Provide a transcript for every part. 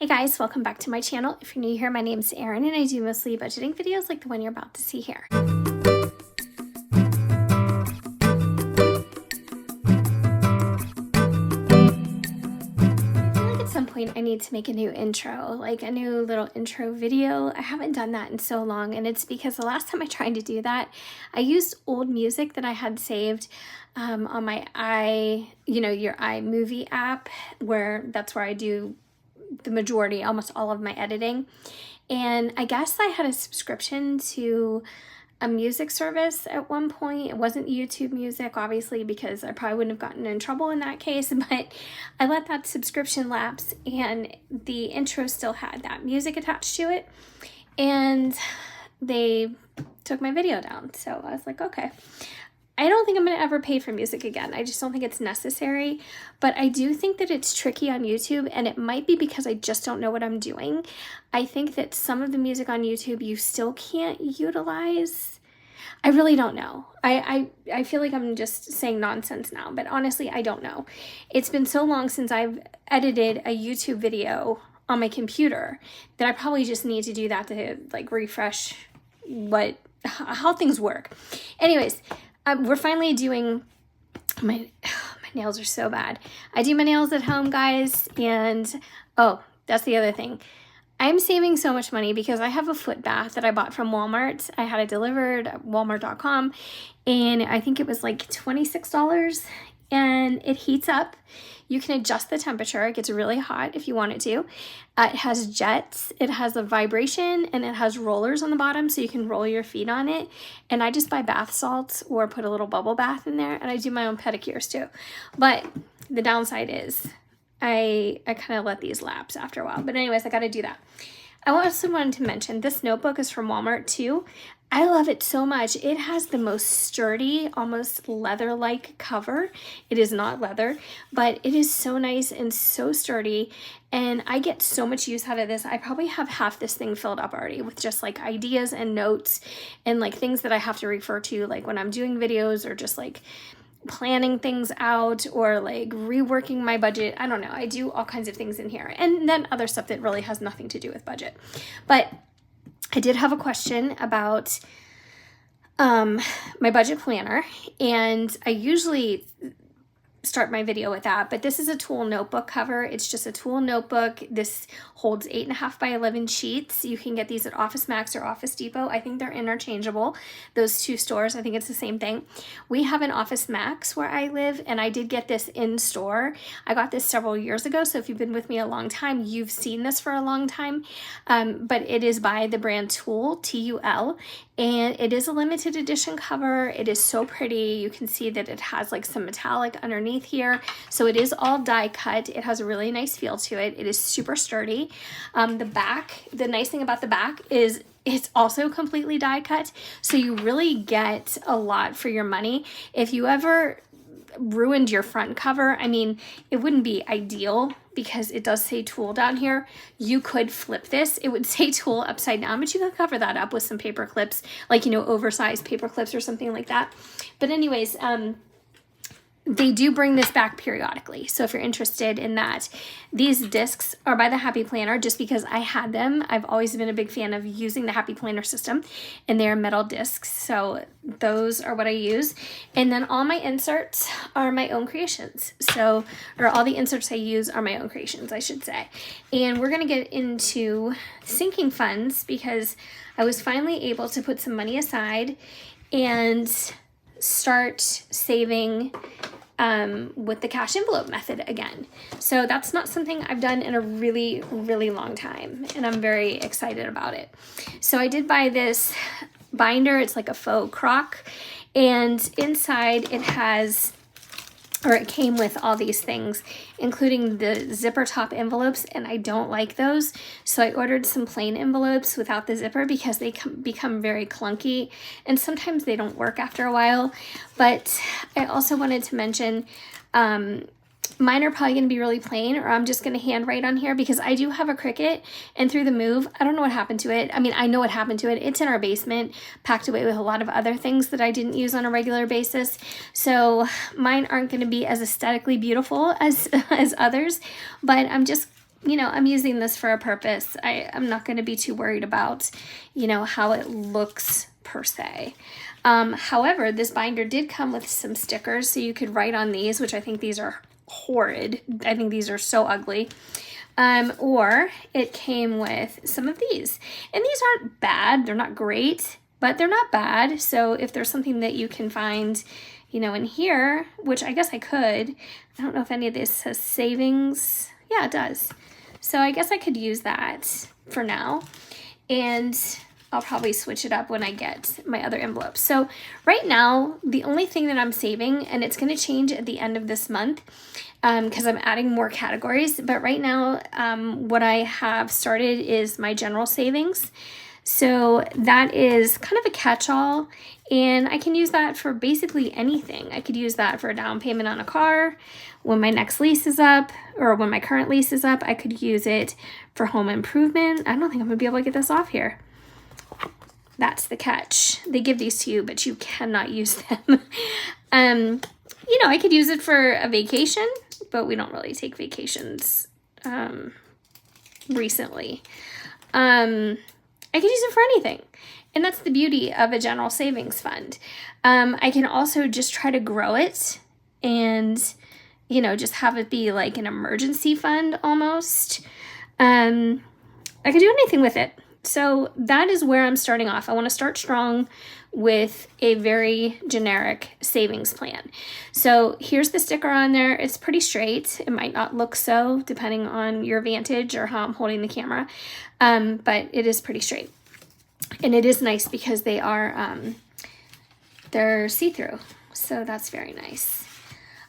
Hey guys, welcome back to my channel. If you're new here, my name's Erin and I do mostly budgeting videos like the one you're about to see here. I feel like at some point I need to make a new intro, like a new little intro video. I haven't done that in so long, and it's because the last time I tried to do that, I used old music that I had saved on my your iMovie app, that's where I do the majority, almost all of my editing. And I guess I had a subscription to a music service at one point. It wasn't YouTube Music, obviously, because I probably wouldn't have gotten in trouble in that case, but I let that subscription lapse and the intro still had that music attached to it, and they took my video down. So I was like, okay. I don't think I'm going to ever pay for music again. I just don't think it's necessary, but I do think that it's tricky on YouTube, and it might be because I just don't know what I'm doing. I think that some of the music on YouTube you still can't utilize. I really don't know. I feel like I'm just saying nonsense now, but honestly, I don't know. It's been so long since I've edited a YouTube video on my computer that I probably just need to do that to like refresh how things work. Anyways, we're finally doing my nails are so bad. I do my nails at home, guys, and oh, that's the other thing. I'm saving so much money because I have a foot bath that I bought from Walmart. I had it delivered at walmart.com, and I think it was like $26, and it heats up. You can adjust the temperature. It gets really hot if you want it to. It has jets, it has a vibration, and it has rollers on the bottom so you can roll your feet on it. And I just buy bath salts or put a little bubble bath in there, and I do my own pedicures too. But the downside is I kind of let these lapse after a while. But anyways, I got to do that. I also wanted to mention this notebook is from Walmart too. I love it so much. It has the most sturdy, almost leather-like cover. It is not leather, but it is so nice and so sturdy, and I get so much use out of this. I probably have half this thing filled up already with just like ideas and notes and like things that I have to refer to, like when I'm doing videos or just like planning things out or like reworking my budget. I don't know. I do all kinds of things in here, and then other stuff that really has nothing to do with budget. But I did have a question about my budget planner, and I usually start my video with that, but this is a tool notebook cover. It's just a tool notebook. This holds 8.5 by 11 sheets. You can get these at Office Max or Office Depot. I think they're interchangeable, those two stores. I think it's the same thing. We have an Office Max where I live, and I did get this in store. I got this several years ago, so if you've been with me a long time, you've seen this for a long time, but it is by the brand Tool, T-U-L, and it is a limited edition cover. It is so pretty. You can see that it has like some metallic underneath here. So it is all die cut. It has a really nice feel to it. It is super sturdy. The back, the nice thing about the back is it's also completely die cut. So you really get a lot for your money. If you ever ruined your front cover, I mean, it wouldn't be ideal because it does say Tool down here. You could flip this. It would say Tool upside down, but you could cover that up with some paper clips, like, oversized paper clips or something like that. But anyways, they do bring this back periodically. So if you're interested in that, these discs are by the Happy Planner just because I had them. I've always been a big fan of using the Happy Planner system, and they're metal discs. So those are what I use. And then all my inserts are my own creations. Or all the inserts I use are my own creations, I should say. And we're going to get into sinking funds because I was finally able to put some money aside and start saving with the cash envelope method again. So that's not something I've done in a really, really long time, and I'm very excited about it. So I did buy this binder. It's like a faux crock, and inside it came with all these things, including the zipper top envelopes, and I don't like those. So I ordered some plain envelopes without the zipper because they become very clunky, and sometimes they don't work after a while. But I also wanted to mention, mine are probably going to be really plain, or I'm just going to handwrite on here because I do have a Cricut, and through the move, I don't know what happened to it. I mean, I know what happened to it. It's in our basement, packed away with a lot of other things that I didn't use on a regular basis. So mine aren't going to be as aesthetically beautiful as others, but I'm just you know, I'm using this for a purpose. I'm not going to be too worried about, you know, how it looks per se. However, this binder did come with some stickers, so you could write on these, which I think these are horrid. I think these are so ugly. Or it came with some of these. And these aren't bad. They're not great, but they're not bad. So if there's something that you can find, you know, in here, which I guess I could. I don't know if any of this says savings. Yeah, it does. So I guess I could use that for now. And I'll probably switch it up when I get my other envelopes. So right now, the only thing that I'm saving, and it's going to change at the end of this month because I'm adding more categories. But right now, what I have started is my general savings. So that is kind of a catch-all, and I can use that for basically anything. I could use that for a down payment on a car, when my next lease is up, or when my current lease is up. I could use it for home improvement. I don't think I'm gonna be able to get this off here. That's the catch. They give these to you, but you cannot use them. You know, I could use it for a vacation, but we don't really take vacations recently. I could use it for anything. And that's the beauty of a general savings fund. I can also just try to grow it and, you know, just have it be like an emergency fund almost. I could do anything with it. So that is where I'm starting off. I want to start strong with a very generic savings plan. So here's the sticker on there. It's pretty straight. It might not look so depending on your vantage or how I'm holding the camera, but it is pretty straight. And it is nice because they are, they're see-through. So that's very nice.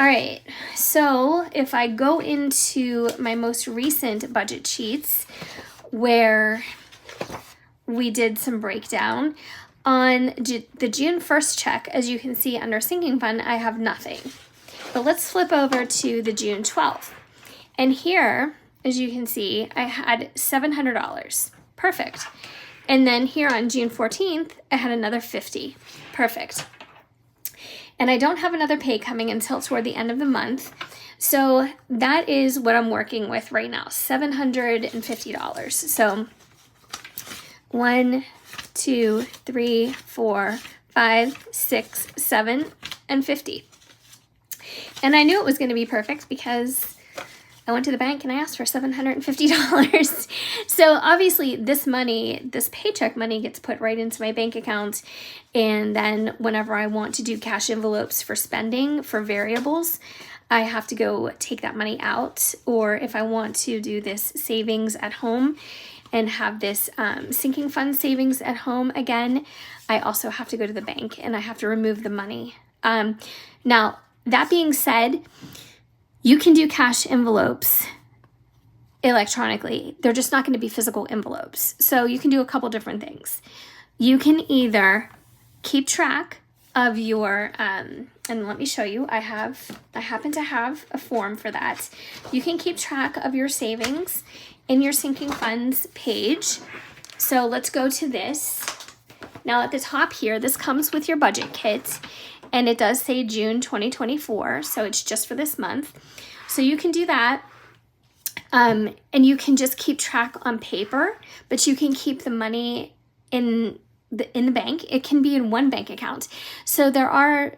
All right, so if I go into my most recent budget sheets where we did some breakdown, on the June 1st check, as you can see under sinking fund, I have nothing. But let's flip over to the June 12th. And here, as you can see, I had $700. Perfect. And then here on June 14th, I had another $50. Perfect. And I don't have another pay coming until toward the end of the month. So that is what I'm working with right now, $750. So 1, 2, 3, 4, 5, 6, 7, and 50. And I knew it was going to be perfect because I went to the bank and I asked for $750. So obviously this money, this paycheck money gets put right into my bank account. And then whenever I want to do cash envelopes for spending for variables, I have to go take that money out. Or if I want to do this savings at home and have this sinking fund savings at home again, I also have to go to the bank and I have to remove the money. Now, that being said, you can do cash envelopes electronically. They're just not going to be physical envelopes. So you can do a couple different things. You can either keep track of your, and let me show you, I happen to have a form for that. You can keep track of your savings in your sinking funds page. So let's go to this. Now at the top here, this comes with your budget kit, and it does say June 2024, so it's just for this month. So you can do that, and you can just keep track on paper, but you can keep the money in the bank. It can be in one bank account. So there are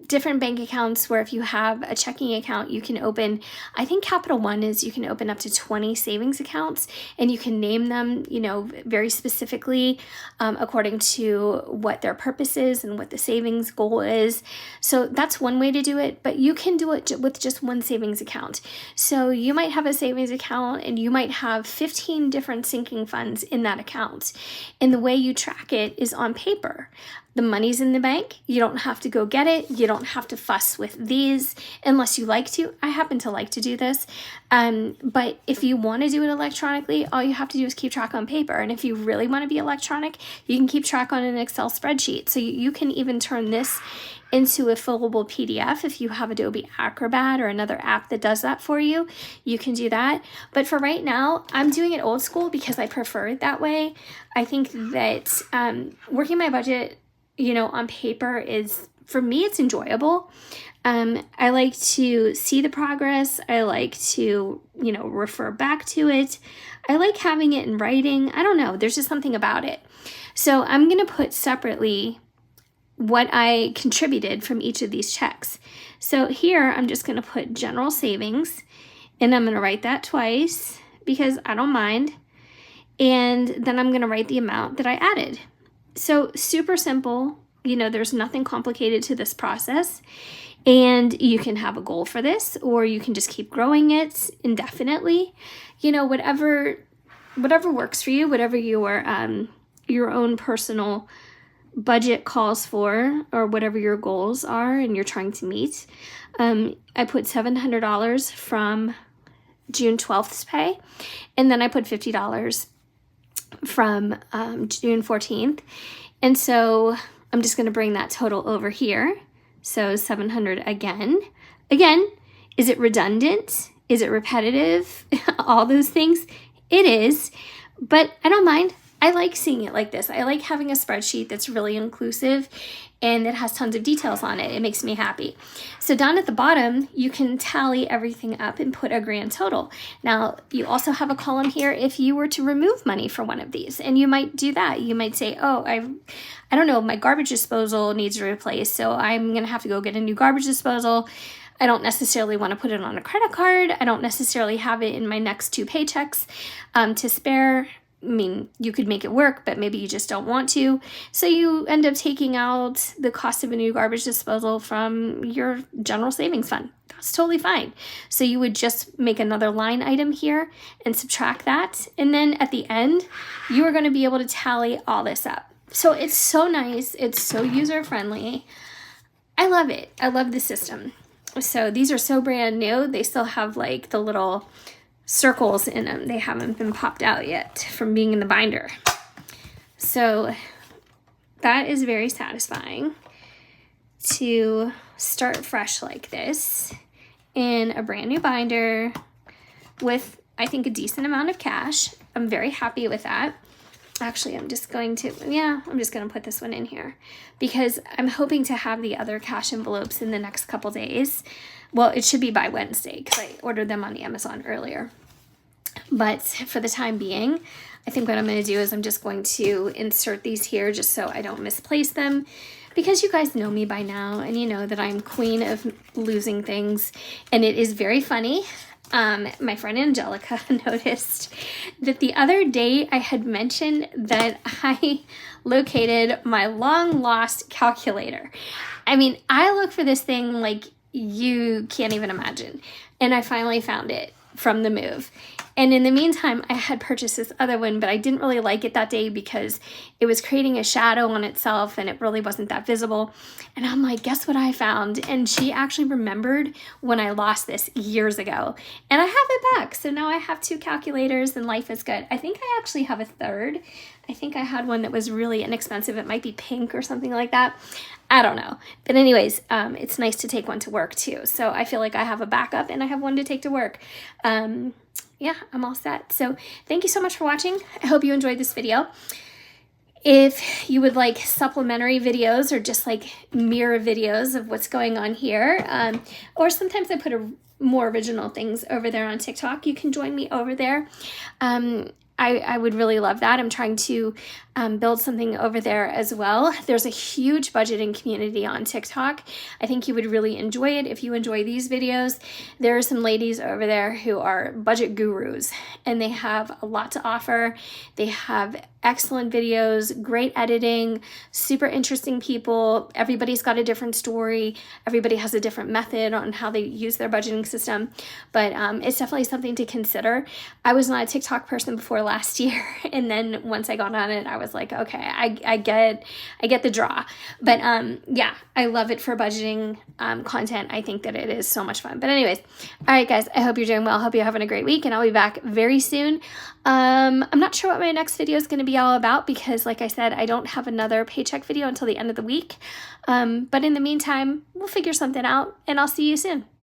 different bank accounts where if you have a checking account, you can open, I think Capital One is you can open up to 20 savings accounts, and you can name them, you know, very specifically according to what their purpose is and what the savings goal is. So that's one way to do it, but you can do it with just one savings account. So you might have a savings account and you might have 15 different sinking funds in that account. And the way you track it is on paper. The money's in the bank. You don't have to go get it. You don't have to fuss with these unless you like to. I happen to like to do this. But if you want to do it electronically, all you have to do is keep track on paper. And if you really want to be electronic, you can keep track on an Excel spreadsheet. So you can even turn this into a fillable PDF. If you have Adobe Acrobat or another app that does that for you, you can do that. But for right now, I'm doing it old school because I prefer it that way. I think that working my budget, you know, on paper is for me, it's enjoyable. I like to see the progress. I like to, you know, refer back to it. I like having it in writing. I don't know. There's just something about it. So I'm going to put separately what I contributed from each of these checks. So here I'm just going to put general savings, and I'm going to write that twice because I don't mind. And then I'm going to write the amount that I added. So super simple. You know, there's nothing complicated to this process. And you can have a goal for this, or you can just keep growing it indefinitely. You know, whatever works for you, whatever your own personal budget calls for, or whatever your goals are and you're trying to meet. I put $700 from June 12th's pay, and then I put $50 from June 14th. And so I'm just going to bring that total over here. So 700 again. Again, is it redundant? Is it repetitive? All those things. It is, but I don't mind. I like seeing it like this. I like having a spreadsheet that's really inclusive and it has tons of details on it. It makes me happy. So down at the bottom, you can tally everything up and put a grand total. Now, you also have a column here if you were to remove money for one of these, and you might do that. You might say, oh, I don't know, my garbage disposal needs to replace, so I'm going to have to go get a new garbage disposal. I don't necessarily want to put it on a credit card. I don't necessarily have it in my next 2 paychecks to spare. I mean, you could make it work, but maybe you just don't want to. So you end up taking out the cost of a new garbage disposal from your general savings fund. That's totally fine. So you would just make another line item here and subtract that. And then at the end, you are going to be able to tally all this up. So it's so nice. It's so user-friendly. I love it. I love the system. So these are so brand new. They still have like the little circles in them. They haven't been popped out yet from being in the binder. So that is very satisfying to start fresh like this in a brand new binder with, I think, a decent amount of cash. I'm very happy with that. Actually, I'm just going to put this one in here because I'm hoping to have the other cash envelopes in the next couple days. Well, it should be by Wednesday because I ordered them on Amazon earlier. But for the time being, I think what I'm going to do is I'm just going to insert these here just so I don't misplace them, because you guys know me by now and you know that I'm queen of losing things, and it is very funny. My friend Angelica noticed that the other day I had mentioned that I located my long lost calculator. I mean, I look for this thing like you can't even imagine. And I finally found it from the move. And in the meantime, I had purchased this other one, but I didn't really like it that day because it was creating a shadow on itself and it really wasn't that visible. And I'm like, guess what I found? And she actually remembered when I lost this years ago. And I have it back. So now I have 2 calculators and life is good. I think I actually have a third. I think I had one that was really inexpensive. It might be pink or something like that. I don't know. But anyways, it's nice to take one to work too. So I feel like I have a backup and I have one to take to work. Yeah, I'm all set. So thank you so much for watching. I hope you enjoyed this video. If you would like supplementary videos or just like mirror videos of what's going on here, or sometimes I put more original things over there on TikTok, you can join me over there. I would really love that. I'm trying to build something over there as well. There's a huge budgeting community on TikTok. I think you would really enjoy it if you enjoy these videos. There are some ladies over there who are budget gurus, and they have a lot to offer. They have excellent videos, great editing, super interesting people. Everybody's got a different story. Everybody has a different method on how they use their budgeting system, but it's definitely something to consider. I was not a TikTok person before last year, and then once I got on it, I was like, okay, I get the draw. But yeah, I love it for budgeting content. I think that it is so much fun. But anyways, all right, guys, I hope you're doing well. I hope you're having a great week, and I'll be back very soon. I'm not sure what my next video is going to be all about because, like I said, I don't have another paycheck video until the end of the week. But in the meantime, we'll figure something out, and I'll see you soon.